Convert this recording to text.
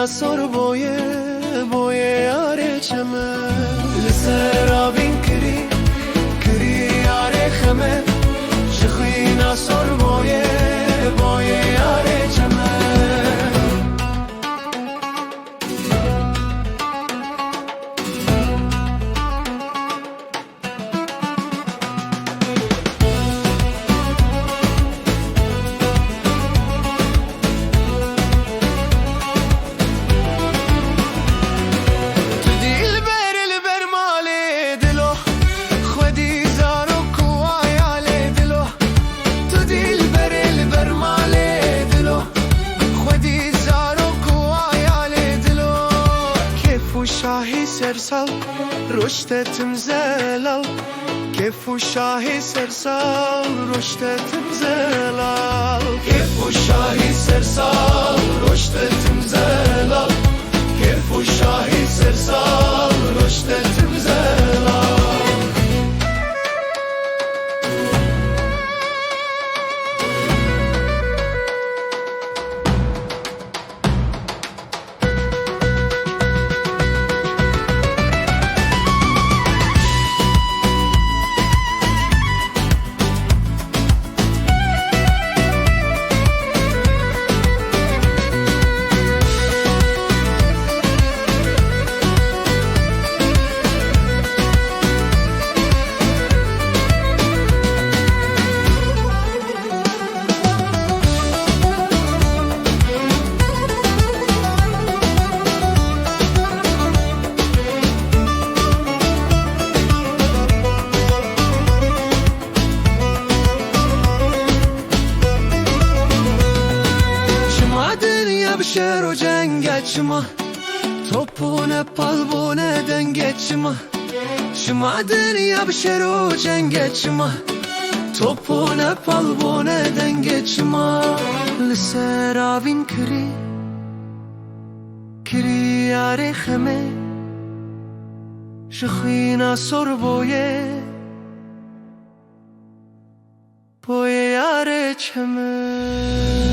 sor boye boye yare çeme Liser avin kiri kiri yare xeme Jixina sor boye boye yare çeme شاهی سرسال رشدتم زلال کیف شاهی سرسال رشدتم زلال کیف شاهی سرسال رشدتم زلال کیف شاهی سرسال رشدتم زلال Şer o cengeçma Topune palbune dengeçma Şıma dünya bişer o cengeçma Topune palbune dengeçma Liser avin kiri Kiri yare xeme Jixina sor boye Boye yare çeme